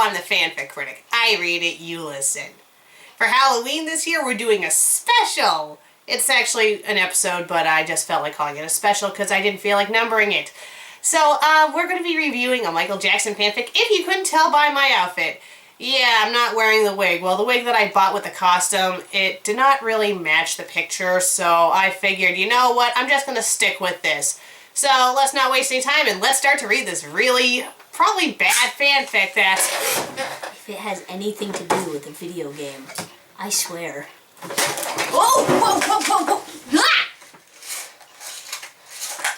I'm the FanFic Critic. I read it, you listen. For Halloween this year, we're doing a special. It's actually an episode, but I just felt like calling it a special because I didn't feel like numbering it. So, we're going to be reviewing a Michael Jackson fanfic. If you couldn't tell by my outfit, yeah, I'm not wearing the wig. Well, the wig that I bought with the costume, it did not really match the picture, so I figured, you know what, I'm just going to stick with this. So, let's not waste any time and let's start to read this really, probably bad fanfic that's... If it has anything to do with a video game, I swear. Whoa! Whoa! Whoa! Whoa! Whoa! Ah!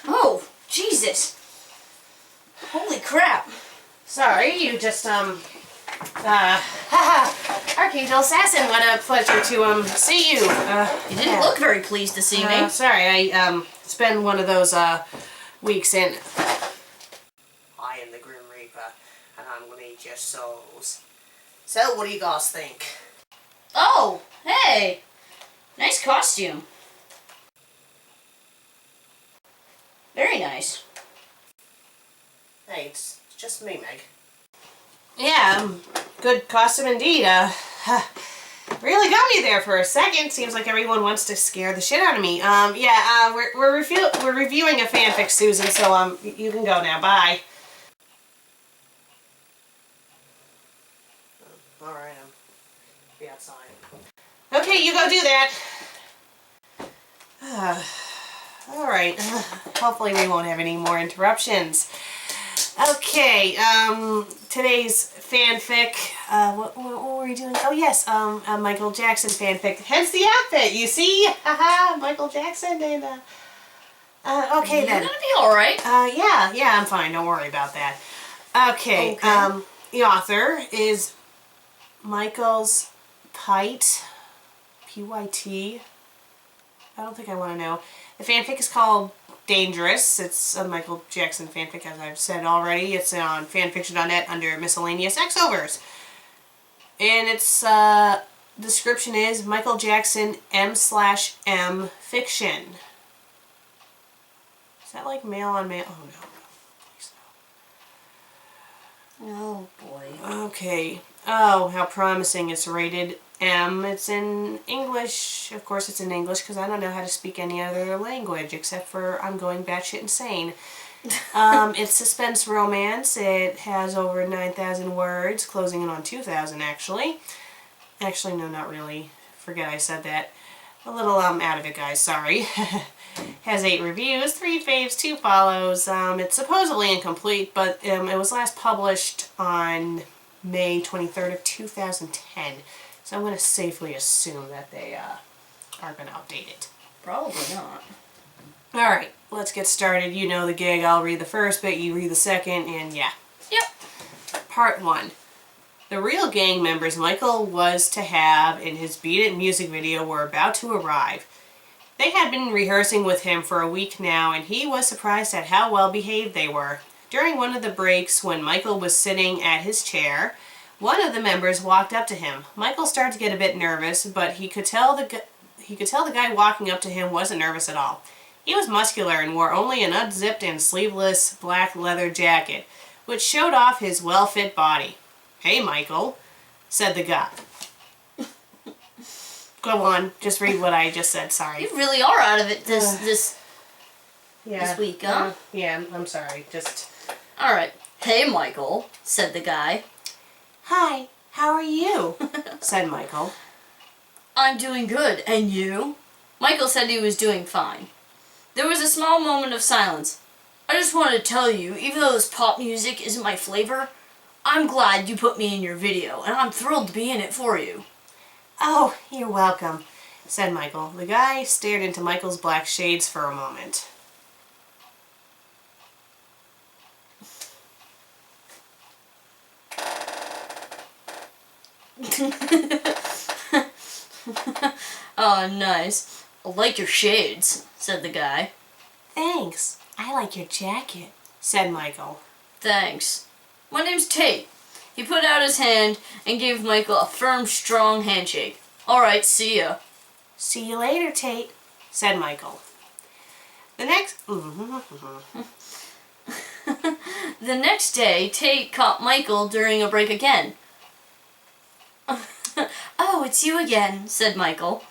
Oh, Jesus! Holy crap! Sorry, you just, Archangel Assassin, what a pleasure to, see you. You didn't look very pleased to see me. Sorry, it's been one of those, weeks in... I am the Grim Reaper, and I'm gonna eat your souls. So, what do you guys think? Oh, hey! Nice costume. Very nice. Hey, it's just me, Meg. Yeah, good costume indeed. Really got me there for a second. Seems like everyone wants to scare the shit out of me. We're reviewing a fanfic, Susan, so, you can go now. Bye. Alright, be outside. Okay, you go do that. Alright, hopefully we won't have any more interruptions. Okay, today's fanfic, what were we doing? Oh yes, a Michael Jackson fanfic, hence the outfit, you see? Haha, Michael Jackson and, okay then. You're gonna be alright. Yeah, I'm fine, don't worry about that. Okay, the author is Michael's Pite, P-Y-T, I don't think I want to know. The fanfic is called Dangerous. It's a Michael Jackson fanfic, as I've said already. It's on fanfiction.net under miscellaneous X-overs. And its description is Michael Jackson M/M fiction. Is that like male on male? Oh no. Please no. Oh boy. Okay. Oh, how promising. It's rated M. It's in English. Of course it's in English because I don't know how to speak any other language except for I'm going batshit insane. It's suspense romance. It has over 9,000 words, closing in on 2,000 actually. Actually, no, not really. Forget I said that. A little out of it, guys. Sorry. Has 8 reviews, 3 faves, 2 follows. It's supposedly incomplete, but it was last published on May 23rd of 2010. So I'm going to safely assume that they are going to update it. Probably not. Alright, let's get started. You know the gig. I'll read the first bit, you read the second, and yeah. Yep. Part 1. The real gang members Michael was to have in his Beat It music video were about to arrive. They had been rehearsing with him for a week now, and he was surprised at how well behaved they were. During one of the breaks, when Michael was sitting at his chair, one of the members walked up to him. Michael started to get a bit nervous, but he could tell the guy walking up to him wasn't nervous at all. He was muscular and wore only an unzipped and sleeveless black leather jacket, which showed off his well-fit body. "Hey, Michael," said the guy. Go on, just read what I just said, sorry. You really are out of it this week, huh? Yeah, I'm sorry, just... Alright. "Hey, Michael," said the guy. "Hi, how are you?" said Michael. "I'm doing good, and you?" Michael said he was doing fine. There was a small moment of silence. "I just wanted to tell you, even though this pop music isn't my flavor, I'm glad you put me in your video, and I'm thrilled to be in it for you." "Oh, you're welcome," said Michael. The guy stared into Michael's black shades for a moment. "Oh, nice. I like your shades," said the guy. "Thanks. I like your jacket," said Michael. "Thanks. My name's Tate." He put out his hand and gave Michael a firm, strong handshake. "Alright, see ya." "See you later, Tate," said Michael. The The next day, Tate caught Michael during a break again. "Oh, it's you again," said Michael.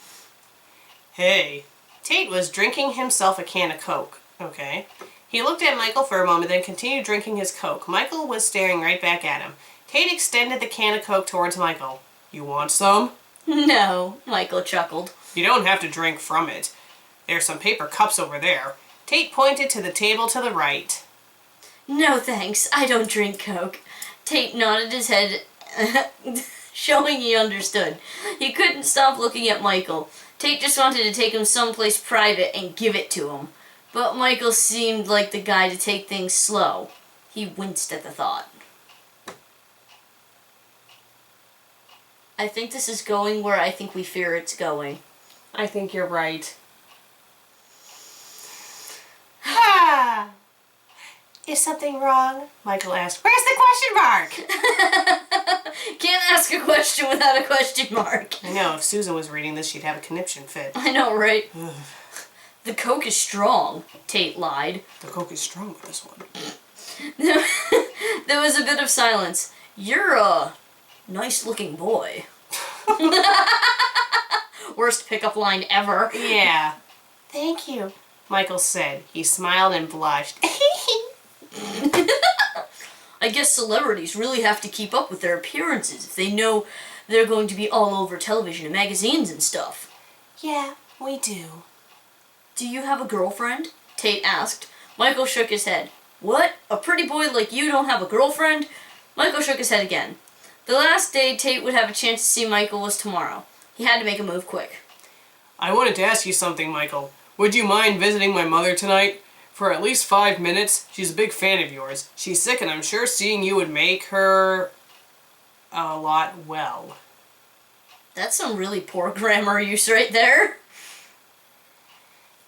Hey. Tate was drinking himself a can of Coke. Okay. He looked at Michael for a moment, then continued drinking his Coke. Michael was staring right back at him. Tate extended the can of Coke towards Michael. You want some? "No," Michael chuckled. You don't have to drink from it. There's some paper cups over there. Tate pointed to the table to the right. "No thanks, I don't drink Coke." Tate nodded his head, showing he understood. He couldn't stop looking at Michael. Tate just wanted to take him someplace private and give it to him. But Michael seemed like the guy to take things slow. He winced at the thought. I think this is going where I think we fear it's going. I think you're right. Ah! Is something wrong? Michael asked. Where's the question mark? Can't ask a question without a question mark. I know, if Susan was reading this, she'd have a conniption fit. I know, right? The Coke is strong, Tate lied. The Coke is strong for this one. There was a bit of silence. "You're a nice-looking boy." Worst pickup line ever. Yeah. Thank you, Michael said. He smiled and blushed. I guess celebrities really have to keep up with their appearances if they know they're going to be all over television and magazines and stuff. Yeah, we do. "Do you have a girlfriend?" Tate asked. Michael shook his head. "What? A pretty boy like you don't have a girlfriend?" Michael shook his head again. The last day Tate would have a chance to see Michael was tomorrow. He had to make a move quick. I wanted to ask you something, Michael. Would you mind visiting my mother tonight? For at least 5 minutes. She's a big fan of yours. She's sick and I'm sure seeing you would make her a lot well. That's some really poor grammar use right there.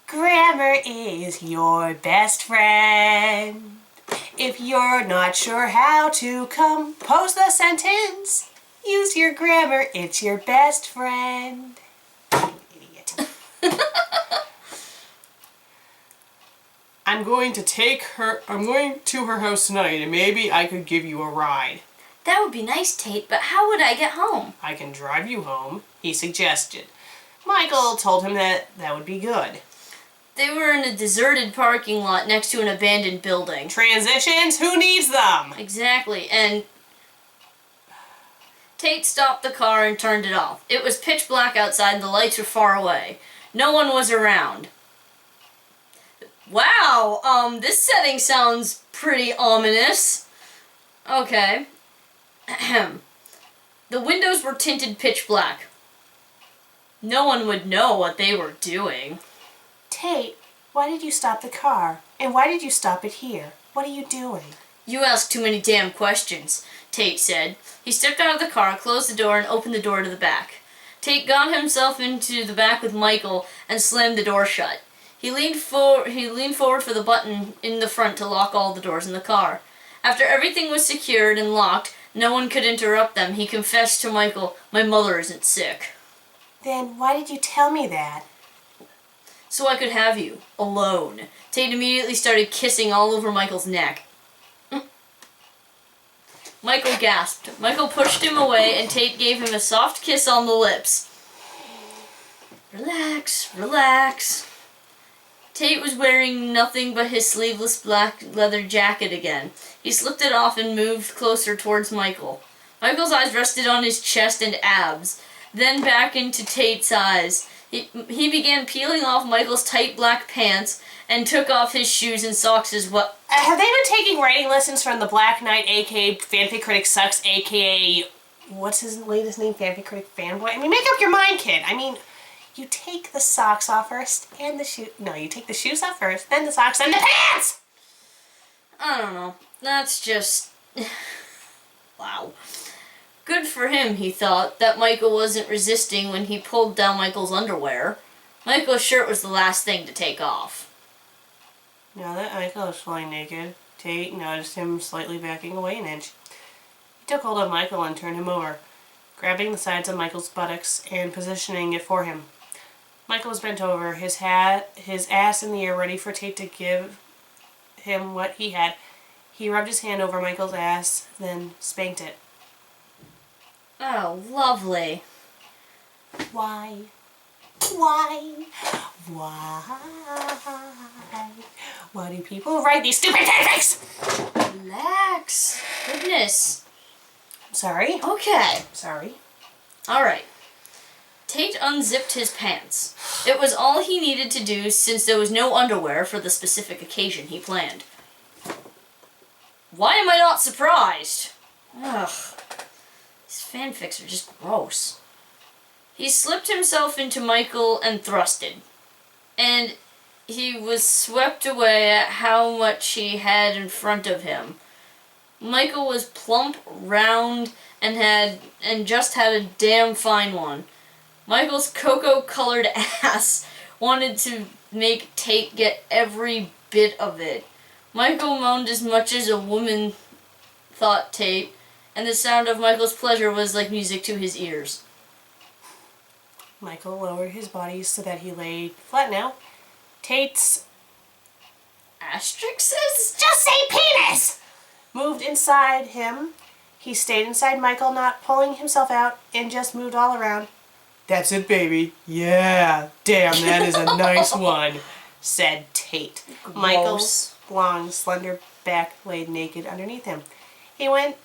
Grammar is your best friend. If you're not sure how to compose the sentence, use your grammar, it's your best friend. Idiot. I'm going to her house tonight and maybe I could give you a ride. That would be nice, Tate, but how would I get home? I can drive you home, he suggested. Michael told him that would be good. They were in a deserted parking lot next to an abandoned building. Transitions? Who needs them? Exactly, and Tate stopped the car and turned it off. It was pitch black outside and the lights were far away. No one was around. Wow, this setting sounds pretty ominous. Okay. The windows were tinted pitch black. No one would know what they were doing. Tate, why did you stop the car? And why did you stop it here? What are you doing? You ask too many damn questions, Tate said. He stepped out of the car, closed the door, and opened the door to the back. Tate got himself into the back with Michael and slammed the door shut. He leaned forward for the button in the front to lock all the doors in the car. After everything was secured and locked, no one could interrupt them. He confessed to Michael, "My mother isn't sick." Then why did you tell me that? "So I could have you, alone." Tate immediately started kissing all over Michael's neck. Michael gasped. Michael pushed him away and Tate gave him a soft kiss on the lips. "Relax, relax." Tate was wearing nothing but his sleeveless black leather jacket again. He slipped it off and moved closer towards Michael. Michael's eyes rested on his chest and abs, then back into Tate's eyes. He began peeling off Michael's tight black pants and took off his shoes and socks as well. Have they been taking writing lessons from the Black Knight, a.k.a. FanFic Critic Sucks, a.k.a. what's his latest name? FanFic Critic Fanboy? I mean, make up your mind, kid. I mean, you take the socks off first and the shoe. No, you take the shoes off first, then the socks, then the pants! I don't know. That's just... wow. Good for him, he thought, that Michael wasn't resisting when he pulled down Michael's underwear. Michael's shirt was the last thing to take off. Now that Michael was fully naked, Tate noticed him slightly backing away an inch. He took hold of Michael and turned him over, grabbing the sides of Michael's buttocks and positioning it for him. Michael was bent over, his ass in the air, ready for Tate to give him what he had. He rubbed his hand over Michael's ass, then spanked it. Oh, lovely. Why? Why? Why? Why do people write these stupid fanfics? Relax. Goodness. Sorry. Okay. Sorry. Alright. Tate unzipped his pants. It was all he needed to do since there was no underwear for the specific occasion he planned. Why am I not surprised? Ugh. These fanfics are just gross. He slipped himself into Michael and thrusted. And he was swept away at how much he had in front of him. Michael was plump, round, and just had a damn fine one. Michael's cocoa-colored ass wanted to make Tate get every bit of it. Michael moaned as much as a woman, thought Tate, and the sound of Michael's pleasure was like music to his ears. Michael lowered his body so that he lay flat now. Tate's Asterisks? just say penis! Moved inside him. He stayed inside Michael, not pulling himself out, and just moved all around. That's it, baby. Yeah. Damn, that is a nice one, said Tate. Gross. Michael's long, slender back laid naked underneath him. He went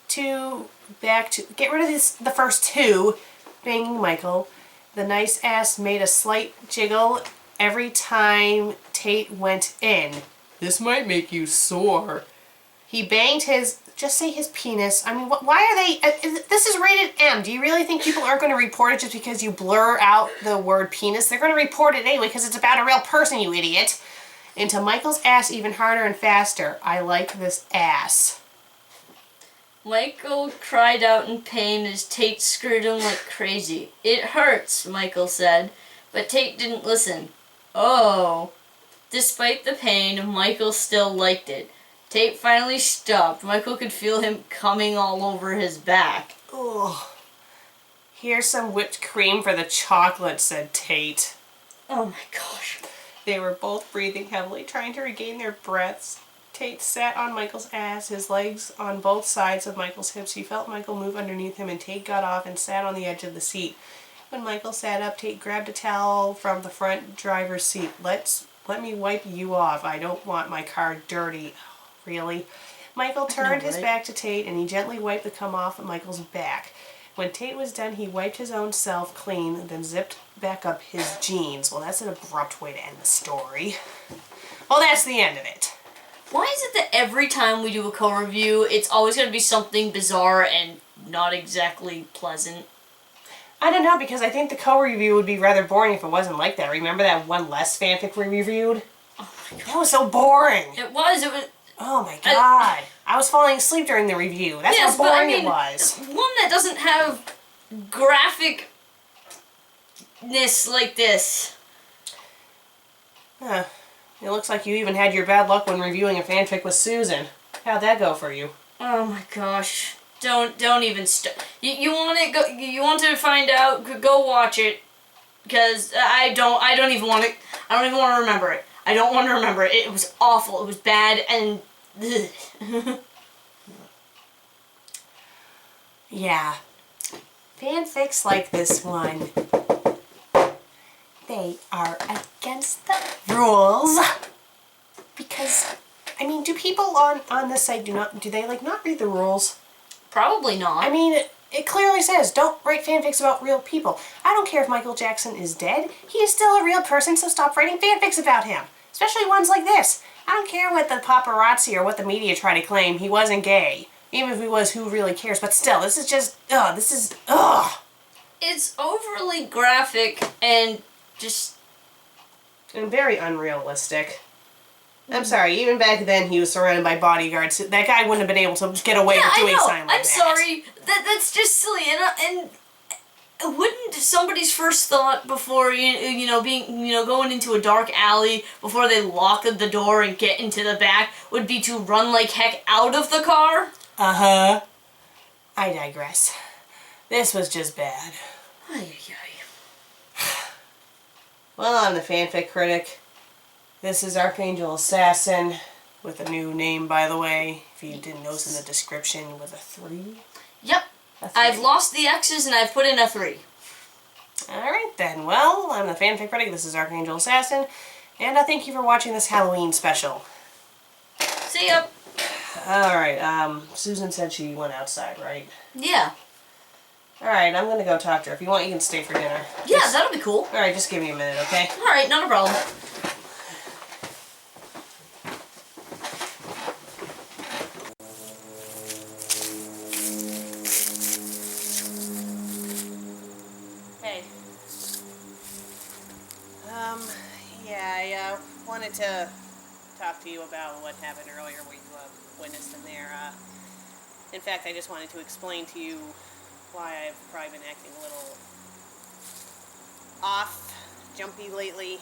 back to get rid of the first two, banging Michael. The nice ass made a slight jiggle every time Tate went in. This might make you sore. He banged his, just say his penis. I mean, why are they, this is rated M. Do you really think people aren't going to report it just because you blur out the word penis? They're going to report it anyway because it's about a real person, you idiot. Into Michael's ass even harder and faster. I like this ass. Michael cried out in pain as Tate screwed him like crazy. It hurts, Michael said, but Tate didn't listen. Oh. Despite the pain, Michael still liked it. Tate finally stopped. Michael could feel him coming all over his back. Ugh. Here's some whipped cream for the chocolate, said Tate. Oh my gosh. They were both breathing heavily, trying to regain their breaths. Tate sat on Michael's ass, his legs on both sides of Michael's hips. He felt Michael move underneath him, and Tate got off and sat on the edge of the seat. When Michael sat up, Tate grabbed a towel from the front driver's seat. Let me wipe you off. I don't want my car dirty. Really? Michael turned his back to Tate, and he gently wiped the cum off of Michael's back. When Tate was done, he wiped his own self clean, then zipped back up his jeans. Well, that's an abrupt way to end the story. Well, that's the end of it. Why is it that every time we do a co-review, it's always going to be something bizarre and not exactly pleasant? I don't know, because I think the co-review would be rather boring if it wasn't like that. Remember that one less fanfic we reviewed? Oh my god. That was so boring. It was. Oh my god. I was falling asleep during the review. That's yes, how boring but, I mean, it was. One that doesn't have graphicness like this. Huh. It looks like you even had your bad luck when reviewing a fanfic with Susan. How'd that go for you? Oh my gosh. Don't even start. You want it? You want to find out? Go watch it. Because I don't even want to. I don't even want to remember it. I don't want to remember it. It was awful. It was bad and. Yeah. Fanfics like this one, they are against the rules. Because, I mean, do people on this site do they like not read the rules? Probably not. I mean, it clearly says don't write fanfics about real people. I don't care if Michael Jackson is dead. He is still a real person, so stop writing fanfics about him. Especially ones like this. I don't care what the paparazzi or what the media try to claim. He wasn't gay. Even if he was, who really cares? But still, this is just, It's overly graphic and just... And very unrealistic. I'm sorry, even back then he was surrounded by bodyguards. That guy wouldn't have been able to get away with doing something like that. I'm sorry. That's just silly. And wouldn't somebody's first thought before going into a dark alley before they lock the door and get into the back would be to run like heck out of the car? Uh-huh. I digress. This was just bad. Well, I'm the FanFic Critic. This is Archangel Assassin. with a new name, by the way. If you didn't notice in the description, with a 3. Yep. A 3. I've lost the X's and I've put in a 3. Alright then, well, I'm the FanFic Critic, this is Archangel Assassin, and I thank you for watching this Halloween special. See ya. Alright, Susan said she went outside, right? Yeah. Alright, I'm gonna go talk to her. If you want, you can stay for dinner. Yeah, that'll be cool. Alright, just give me a minute, okay? Alright, not a problem. Hey. Yeah, I wanted to talk to you about what happened earlier where you witnessed in there. In fact, I just wanted to explain to you why I've probably been acting a little off, jumpy lately.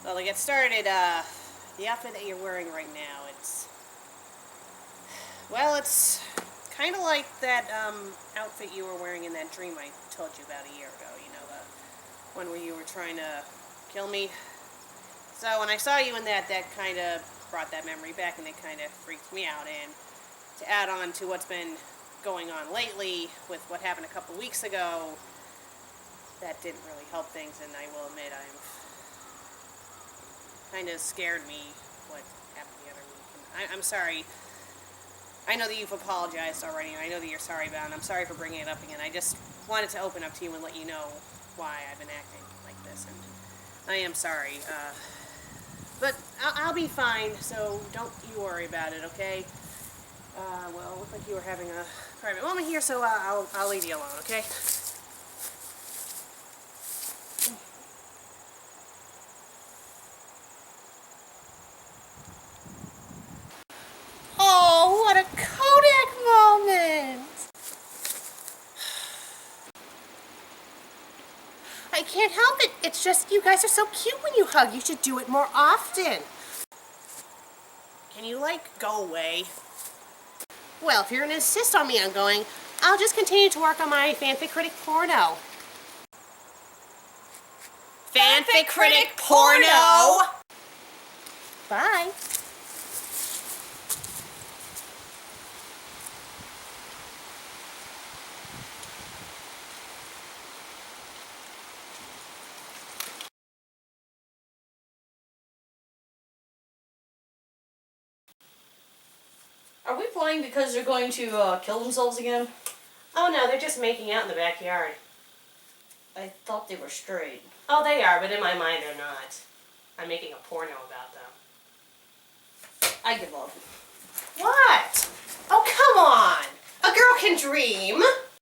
Well, to get started, the outfit that you're wearing right now, it's kind of like that outfit you were wearing in that dream I told you about a year ago, you know, the one where you were trying to kill me. So when I saw you in that kind of brought that memory back, and it kind of freaked me out. And to add on to what's been going on lately with what happened a couple weeks ago, that didn't really help things, and I will admit kind of scared me what happened the other week. And I'm sorry. I know that you've apologized already, and I know that you're sorry about it, and I'm sorry for bringing it up again. I just wanted to open up to you and let you know why I've been acting like this, and I am sorry. But I'll be fine, so don't you worry about it, okay? Well, it looked like you were having a private moment here, so I'll leave you alone, okay? Oh, what a Kodak moment! I can't help it. It's just you guys are so cute when you hug. You should do it more often. Can you, go away? Well, if you're going to insist on me on going, I'll just continue to work on my FanFic Critic porno. FanFic Critic porno! Bye. Are we playing because they're going to kill themselves again? Oh no, they're just making out in the backyard. I thought they were straight. Oh, they are, but in my mind they're not. I'm making a porno about them. I give up. What? Oh, come on! A girl can dream!